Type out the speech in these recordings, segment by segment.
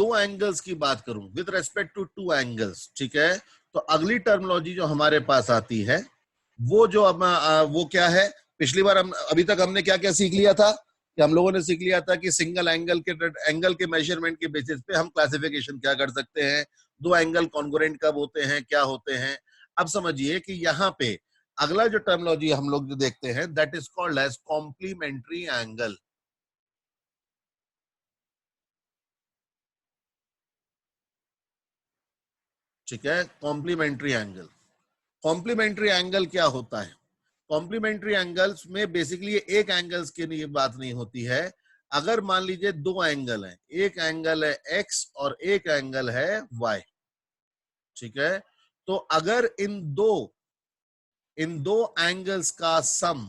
दो एंगल्स की बात करूं with respect to two angles, ठीक है, तो अगली टर्मिनोलॉजी जो हमारे पास आती है वो जो अब वो क्या है, पिछली बार हम अभी तक हमने क्या क्या सीख लिया था कि हम लोगों ने सीख लिया था कि सिंगल एंगल के मेजरमेंट के बेसिस पे हम क्लासिफिकेशन क्या कर सकते हैं, दो एंगल कॉन्ग्रुएंट कब होते हैं, क्या होते हैं। अब समझिए कि यहाँ पे अगला जो टर्मिनोलॉजी हम लोग जो देखते हैं that is called as complementary angle. ठीक है, कॉम्प्लीमेंट्री एंगल। कॉम्प्लीमेंट्री एंगल क्या होता है? कॉम्प्लीमेंट्री एंगल्स में बेसिकली एक एंगल्स की नहीं बात नहीं होती है। अगर मान लीजिए दो एंगल हैं, एक एंगल है एक्स और एक एंगल है वाई, ठीक है, तो अगर इन दो एंगल्स का सम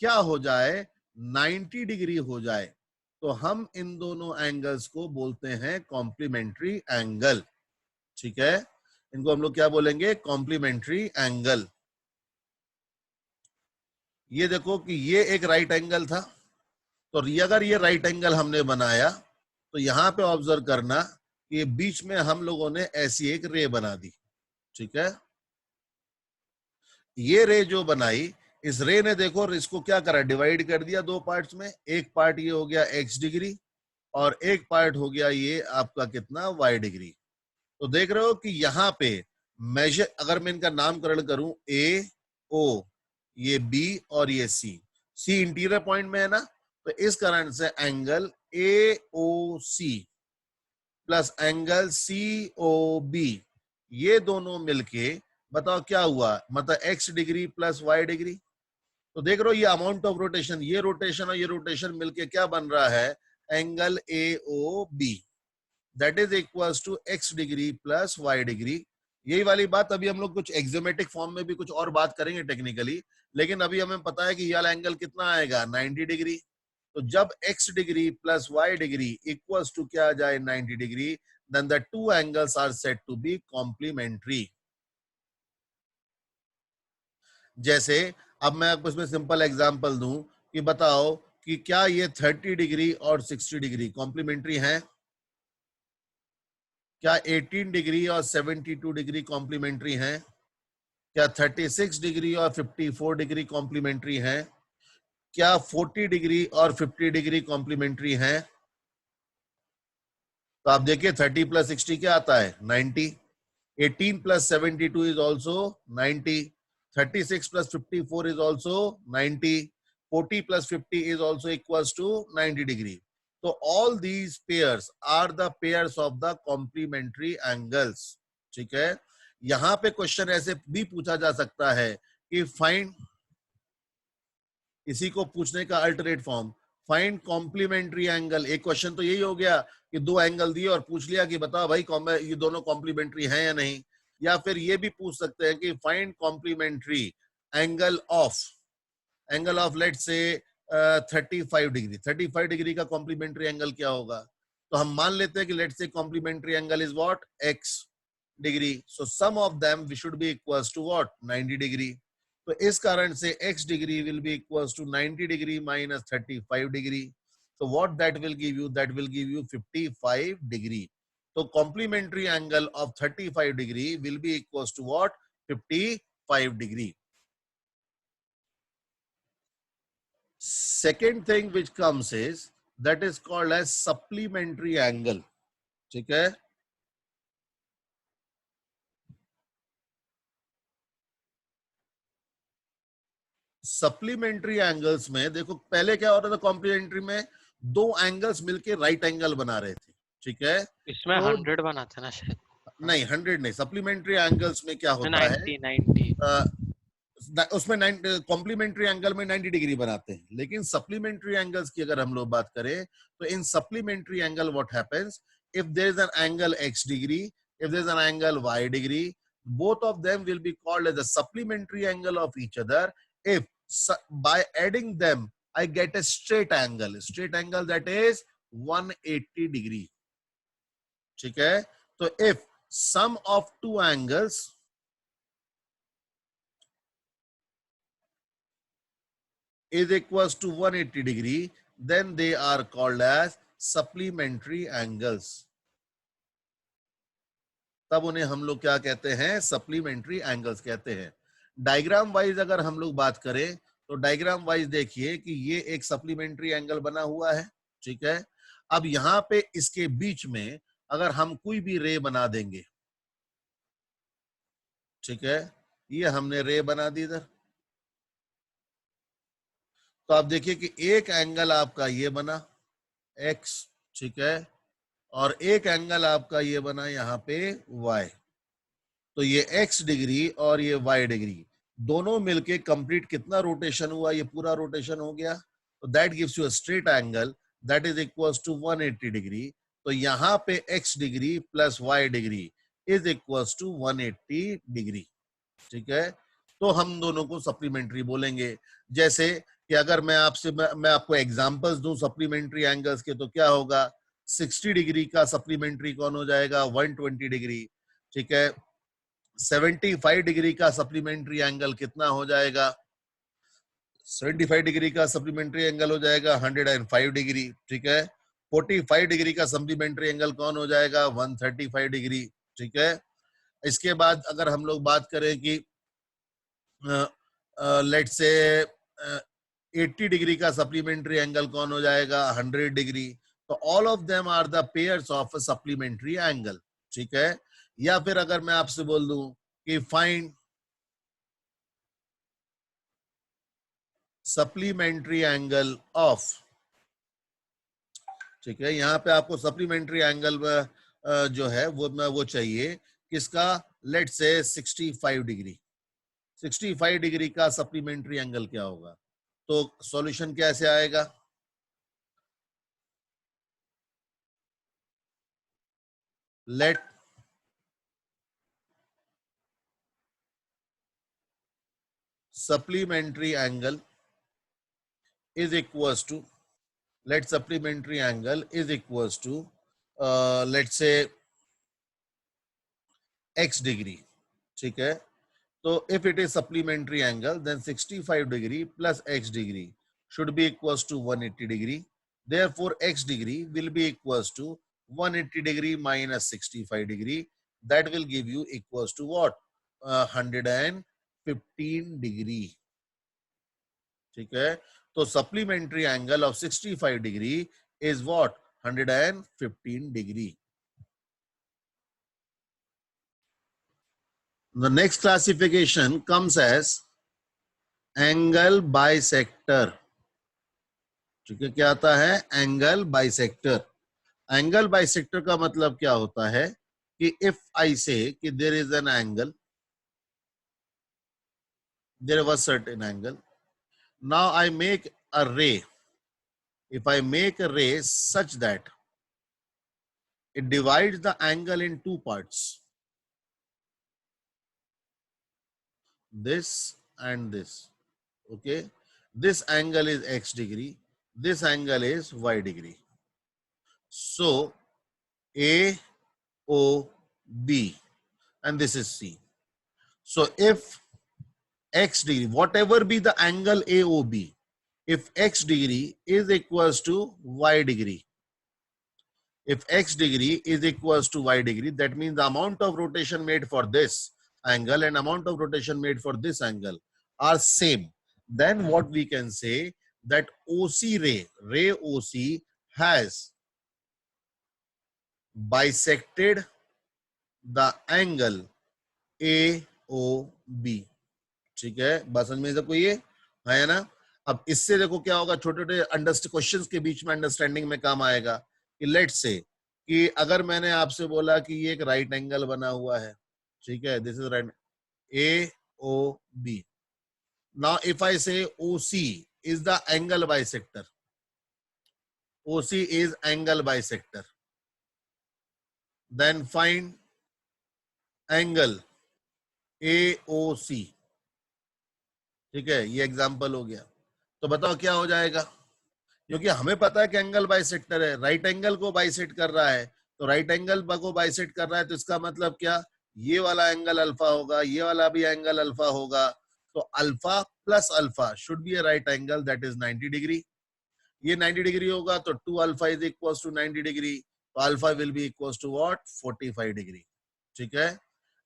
क्या हो जाए, 90 डिग्री हो जाए, तो हम इन दोनों एंगल्स को बोलते हैं कॉम्प्लीमेंट्री एंगल। ठीक है, इनको हम लोग क्या बोलेंगे, कॉम्प्लीमेंट्री एंगल। ये देखो कि ये एक राइट एंगल था, तो अगर ये राइट एंगल हमने बनाया तो यहां पे ऑब्जर्व करना कि बीच में हम लोगों ने ऐसी एक रे बना दी। ठीक है, ये रे जो बनाई, इस रे ने देखो इसको क्या करा, डिवाइड कर दिया दो पार्ट्स में। एक पार्ट ये हो गया x डिग्री और एक पार्ट हो गया ये आपका कितना y डिग्री। तो देख रहे हो कि यहाँ पे मेजर, अगर मैं इनका नामकरण करूं ए ओ, ये बी और ये सी, सी इंटीरियर पॉइंट में है ना, तो इस कारण से angle A O C plus angle C O B, ये दोनों मिलके बताओ क्या हुआ, मतलब x degree plus y degree. तो देख रहे हो ये अमाउंट ऑफ रोटेशन, ये रोटेशन और ये रोटेशन मिलके क्या बन रहा है, angle A O B, that is equals to x degree plus y degree. यही वाली बात अभी हम लोग कुछ एक्सोमेटिक फॉर्म में भी कुछ और बात करेंगे टेक्निकली, लेकिन अभी हमें पता है कि यह एंगल कितना आएगा, 90 डिग्री। तो जब x degree plus y degree equals to क्या आ जाए, 90 degree, then the two angles are said to be complementary. जैसे अब मैं आपको इसमें सिंपल एग्जांपल दूं कि बताओ कि क्या ये 30 डिग्री और 60 डिग्री कॉम्प्लीमेंट्री हैं? क्या 18 डिग्री और 72 डिग्री कॉम्प्लीमेंट्री हैं? क्या 36 डिग्री और 54 डिग्री कॉम्प्लीमेंट्री हैं? क्या 40 डिग्री और 50 डिग्री कॉम्प्लीमेंट्री हैं? तो आप देखिए 30 प्लस 60 क्या आता है, 90। 18 plus 72 is also 90. 36 plus 54 is also 90. 40 plus 50 is also equals to 90 degree. So all these pairs are the pairs of the complementary angles. ठीक है, यहां पे क्वेश्चन ऐसे भी पूछा जा सकता है कि फाइंड, इसी को पूछने का alternate form, find complementary angle. एक क्वेश्चन तो यही हो गया कि दो एंगल दिए और पूछ लिया कि बताओ भाई ये दोनों कॉम्प्लीमेंट्री हैं या नहीं। या फिर ये भी पूछ सकते हैं कि find complementary angle of let's say 35 degree. 35 degree का कॉम्प्लीमेंट्री एंगल क्या होगा? तो हम मान लेते हैं कि let's say complementary angle is what, x degree, so sum of them we should be equals to what, 90 degree. तो इस कारण से x degree will be equals to 90 degree minus 35 degree. So what that will give you? That will give you 55 degree. So complementary angle of 35 degree will be equals to what? 55 degree. Second thing which comes is that is called as supplementary angle. ठीक है, supplementary angles में देखो पहले क्या होता था, complementary में दो एंगल्स मिलके राइट एंगल बना रहे थे। ठीक है, इसमें तो 100 बनाते ना शायद, नहीं 100 नहीं, सप्लीमेंट्री एंगल्स में क्या होता 90 90 है, उसमें कॉम्प्लीमेंट्री एंगल में 90 डिग्री बनाते हैं, लेकिन सप्लीमेंट्री एंगल्स की अगर हम लोग बात करें तो in supplementary angle what happens, if there is an angle x degree, if there is an angle y degree, both of them will be called as a supplementary angle of each other if by adding them I get a straight angle that is 180 degree. ठीक है, तो if sum of two angles is equals to 180 degree, then they are called as supplementary angles. तब उन्हें हम लोग क्या कहते हैं, सप्लीमेंट्री एंगल्स कहते हैं। डायग्राम वाइज अगर हम लोग बात करें तो डायग्राम वाइज देखिए कि ये एक सप्लीमेंट्री एंगल बना हुआ है, ठीक है। अब यहाँ पे इसके बीच में अगर हम कोई भी रे बना देंगे, ठीक है, ये हमने रे बना दी इधर, तो आप देखिए कि एक एंगल आपका ये बना x, ठीक है, और एक एंगल आपका ये बना यहाँ पे y। तो ये x डिग्री और ये y डिग्री दोनों मिलके कंप्लीट कितना रोटेशन हुआ, ये पूरा रोटेशन हो गया। तो that gives you a straight angle that is equals to 180 degree. तो यहाँ पे x degree plus y degree is equals to 180 degree, ठीक है। तो हम दोनों को सप्लीमेंट्री बोलेंगे। जैसे कि अगर मैं आपसे मैं आपको एग्जांपल्स दूं सप्लीमेंट्री एंगल्स के, तो क्या होगा, 60 डिग्री का सप्लीमेंट्री कौन हो जाएगा, 120 डिग्री, ठीक है। 75 डिग्री का सप्लीमेंट्री एंगल कितना हो जाएगा, 75 डिग्री का सप्लीमेंट्री एंगल हो जाएगा 105 डिग्री, ठीक है। 45 डिग्री का सप्लीमेंट्री एंगल कौन हो जाएगा, 135 डिग्री, ठीक है। इसके बाद अगर हम लोग बात करें कि लेट से 80 डिग्री का सप्लीमेंट्री एंगल कौन हो जाएगा, 100 डिग्री। तो all of them are the pairs of a supplementary angle, ठीक है। या फिर अगर मैं आपसे बोल दूं कि फाइंड सप्लीमेंट्री एंगल ऑफ, ठीक है, यहाँ पे आपको सप्लीमेंट्री एंगल जो है वो चाहिए किसका, लेट से 65 डिग्री। 65 डिग्री का सप्लीमेंट्री एंगल क्या होगा, तो सॉल्यूशन कैसे आएगा, late supplementary angle is equals to, let supplementary angle is equals to let's say x degree, ठीक है। तो if it is supplementary angle then 65 degree plus x degree should be equals to 180 degree. Therefore x degree will be equals to 180 degree minus 65 degree, that will give you equals to what, 115 degree, ठीक है। तो supplementary angle of 65 degree is what, 115 degree. The next classification comes as angle bisector, ठीक है। क्या आता है, angle bisector. Angle bisector का मतलब क्या होता है कि इफ आई से कि there is an angle, there was certain angle, now I make a ray, if I make a ray such that it divides the angle in two parts, this and this, okay, this angle is x degree, this angle is y degree. So A O B and this is C. So if x degree, whatever be the angle AOB, if x degree is equals to y degree, if x degree is equals to y degree, that means the amount of rotation made for this angle and amount of rotation made for this angle are same, then what we can say that OC ray OC has bisected the angle AOB, ठीक है। बात समझ में सबको ये है ना। अब इससे देखो क्या होगा, छोटे छोटे क्वेश्चंस के बीच में अंडरस्टैंडिंग में काम आएगा कि लेट से कि अगर मैंने आपसे बोला कि ये एक राइट एंगल बना हुआ है, ठीक है, this is right AOB. Now if I say OC is the angle bisector, OC is angle bisector, then find angle AOC, ठीक है। ये एग्जांपल हो गया। तो बताओ क्या हो जाएगा, क्योंकि हमें पता है कि एंगल बाइसेक्टर है, राइट एंगल को बाइसेक्ट कर रहा है, तो राइट एंगल को बाइसेक्ट कर रहा है, तो इसका मतलब क्या, ये वाला एंगल अल्फा होगा, ये वाला भी एंगल अल्फा होगा। तो alpha plus alpha should be a right angle that is 90 degree. ये 90 डिग्री होगा तो 2 alpha is equals to 90 degree, तो alpha will be equals to what, 45 degree, ठीक है।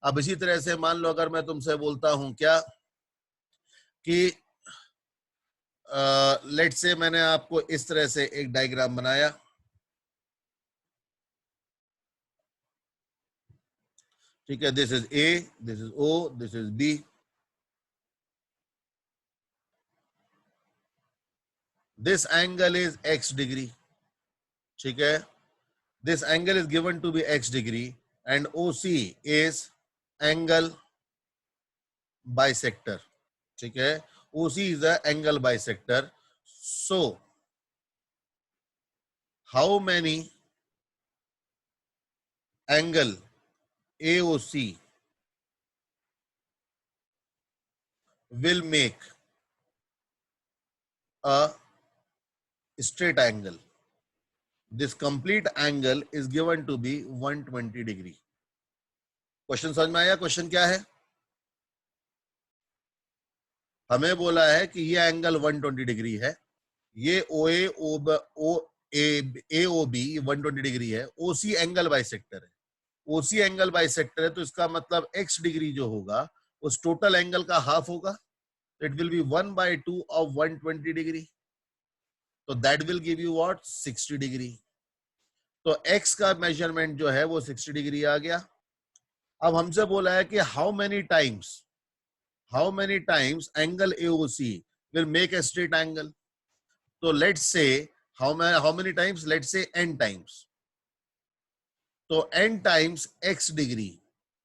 अब इसी तरह से मान लो अगर मैं तुमसे बोलता हूं क्या कि लेट से मैंने आपको इस तरह से एक डायग्राम बनाया, ठीक है, this is A, this is O, this is B, this angle is x degree, ठीक है, this angle is given to be x degree and OC is angle bisector, ठीक है, OC is the angle bisector. So how many angle AOC will make a straight angle? This complete angle is given to be 120 degree. Question समझ में आया? Question क्या है? हमें बोला है कि ये एंगल 120 डिग्री है, ये OA AOB 120 डिग्री है, OC एंगल बाइसेक्टर है, OC एंगल बाइसेक्टर है, तो इसका मतलब x डिग्री जो होगा उस टोटल एंगल का हाफ होगा, it will be 1/2 of 120 degree, तो that will give you what 60 degree. तो x का मेजरमेंट जो है वो 60 डिग्री आ गया. अब हमसे बोला है कि how many times angle AOC will make a straight angle. तो let's say how many times, let's say n times. तो n times x degree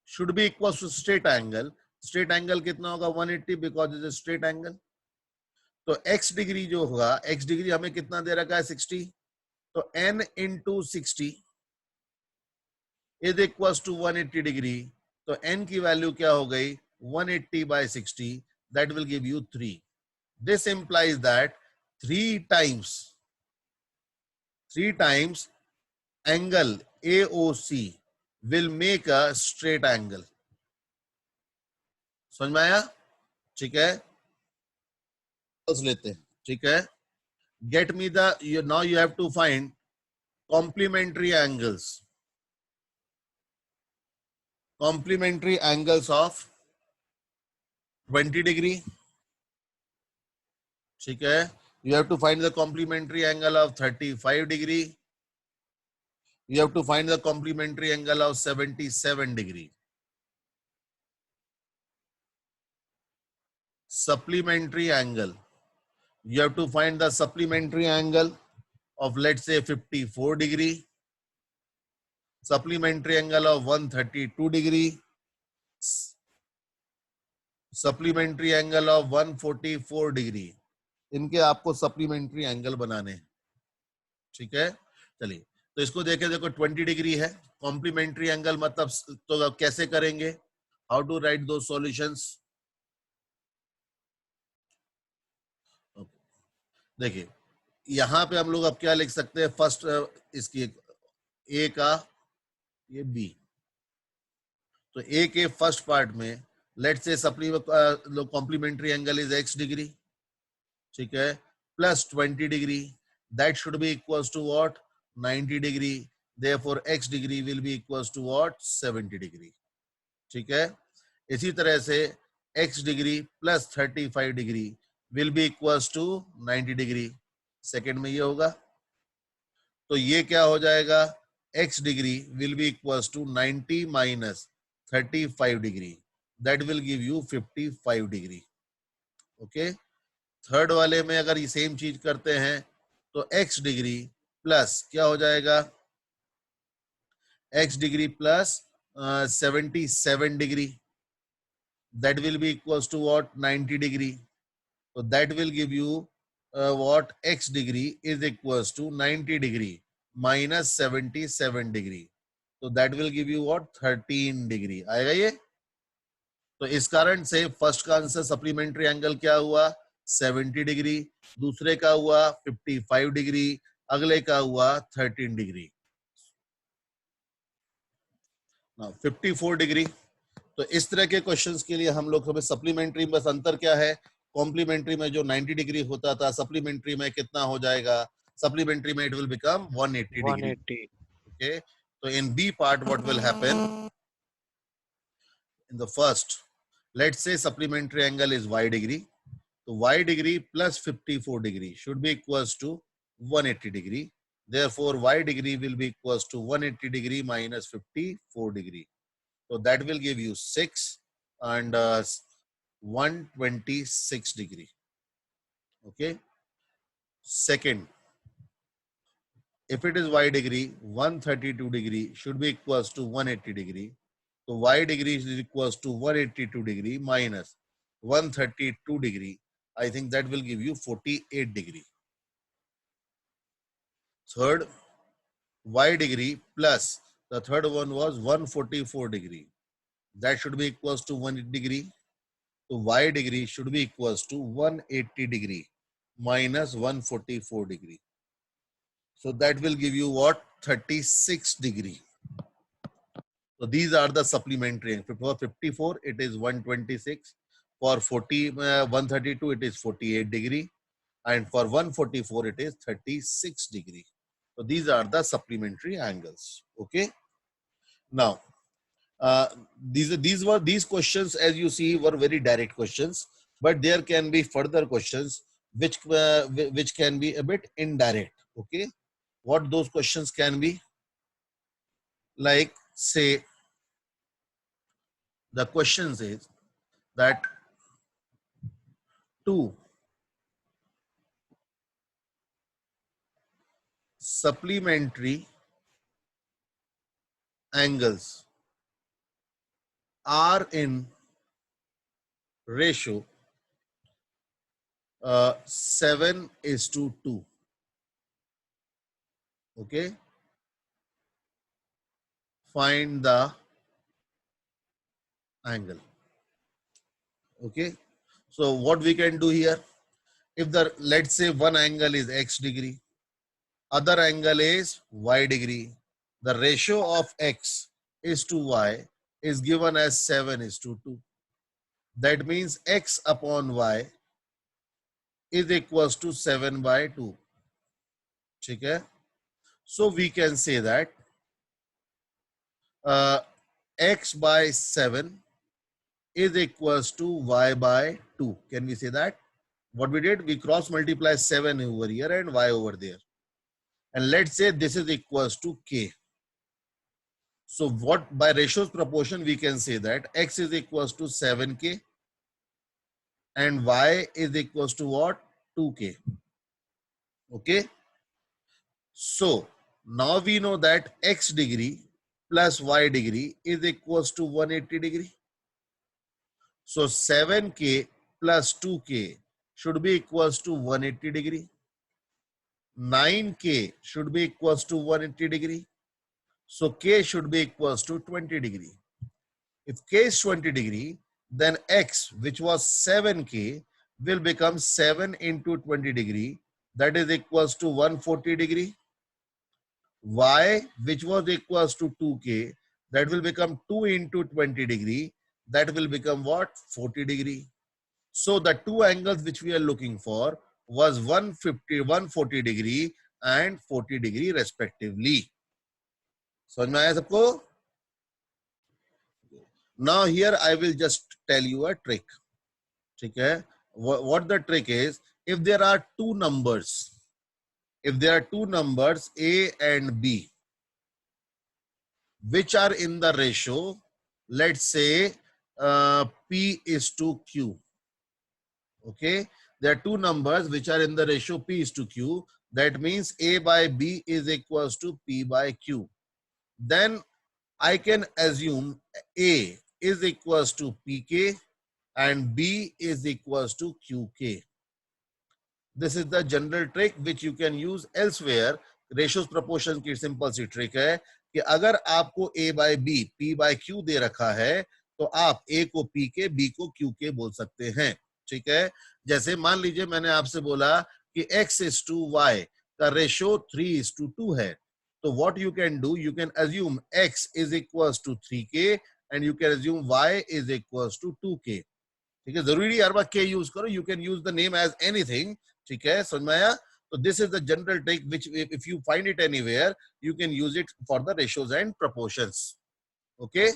should be equal to straight angle. Straight angle कितना होगा 180 because is a straight angle. तो x degree जो होगा, x degree हमें कितना दे रखा है 60, तो n into 60 is equal to 180 degree. तो n की वैल्यू क्या हो गई 180/60, that will give you 3. This implies that 3 times angle AOC will make a straight angle. समझ में आया? ठीक है, लेते हैं, ठीक है. Get me the, now you have to find complementary angles. Complementary angles of 20 degree. ठीक है. You have to find the complementary angle of 35 degree. You have to find the complementary angle of 77 degree. Supplementary angle. You have to find the supplementary angle of, let's say, 54 degree. Supplementary angle of 132 degree. Supplementary angle of 144 degree. इनके आपको supplementary angle बनाने हैं. ठीक है, चलिए तो इसको देखें. देखो 20 डिग्री है, कॉम्प्लीमेंट्री एंगल मतलब, तो कैसे करेंगे, हाउ टू राइट दो सॉल्यूशंस. देखिए यहां पे हम लोग अब क्या लिख सकते हैं, फर्स्ट इसकी ए का ये बी, तो ए के फर्स्ट पार्ट में let say complementary angle is x degree, ठीक है, plus 20 degree, that should be equals to what 90 degree, therefore x degree will be equals to what 70 degree. ठीक है, इसी तरह से x degree plus 35 degree will be equals to 90 degree. Second में ये होगा, तो ये क्या हो जाएगा, x degree will be equals to 90 minus 35 degree, that will give you 55 degree. Okay, third वाले में अगर ये सेम चीज करते हैं तो x डिग्री प्लस क्या हो जाएगा, x degree plus 77 degree, that will be equals to what 90 degree. So that will give you what x degree is equals to 90 degree minus 77 degree. So that will give you what 13 degree. आएगा ये. तो इस कारण से first का answer supplementary angle क्या हुआ 70 degree, दूसरे का हुआ 55 डिग्री, अगले का हुआ 13 डिग्री. Now 54 degree. तो इस तरह के क्वेश्चंस के लिए हम लोग हमें सप्लीमेंट्री, बस अंतर क्या है, कॉम्प्लीमेंट्री में जो 90 डिग्री होता था सप्लीमेंट्री में कितना हो जाएगा, सप्लीमेंट्री में it will become 180 degree. Okay, तो in B part what will happen, in the first, let's say supplementary angle is y degree. So y degree plus 54 degree should be equals to 180 degree. Therefore, y degree will be equals to 180 degree minus 54 degree. So that will give you 6 and 126 degree. Okay. Second, if it is y degree, 132 degree should be equals to 180 degree. So y degree is equals to 182 degree minus 132 degree. I think that will give you 48 degree. Third, y degree plus the third one was 144 degree. That should be equals to 1 degree. So y degree should be equals to 180 degree minus 144 degree. So that will give you what? 36 degree. So these are the supplementary. For 54, it is 126. For 132, it is 48 degree. And for 144, it is 36 degree. So these are the supplementary angles. Okay. Now, these questions, as you see, were very direct questions, but there can be further questions which can be a bit indirect. Okay. What those questions can be? Like, say, the questions is that two supplementary angles are in ratio 7:2. Okay. Find the angle. Okay. So what we can do here, if let's say one angle is x degree, other angle is y degree, the ratio of x is to y is given as 7:2. That means x upon y is equals to 7/2. Okay. So we can say that x by 7 is equals to y by 2. Can we say that? What we did, we cross multiply 7 over here and y over there. And let's say this is equals to k. So what, by ratios proportion, we can say that x is equals to 7k and y is equals to what? 2k. Okay. So now we know that x degree plus y degree is equals to 180 degree. So 7k plus 2k should be equals to 180 degree. 9k should be equals to 180 degree. So k should be equals to 20 degree. If k is 20 degree, then x, which was 7k, will become 7 into 20 degree. That is equals to 140 degree. Y, which was equals to 2k, that will become 2 into 20 degree. That will become what? 40 degree. So the two angles which we are looking for was 140 degree and 40 degree respectively. समझ में आया सबको? Now here I will just tell you a trick. ठीक है? What the trick is, if there are two numbers A and B, which are in the ratio, let's say P is to Q. Okay, there are two numbers which are in the ratio P is to Q. That means A by B is equals to P by Q. Then I can assume A is equals to PK and B is equals to QK. This is the general trick which you can use elsewhere. Ratios proportion की simple सी trick है कि अगर आपको A by B, P by Q दे रखा है तो आप A को P के, B को Q के बोल सकते हैं. ठीक है? जैसे मान लीजिए मैंने आपसे बोला कि X is to Y का रेशियो 3:2 है. तो what you can do, you can assume X is equals to 3K and you can assume Y is equals to 2K. ठीक है? जरूरी हर बार K यूज करो. You can use the name as anything. ठीक है? समझ में आया? So this is the general trick which if you find it anywhere, you can use it for the ratios and proportions. Okay?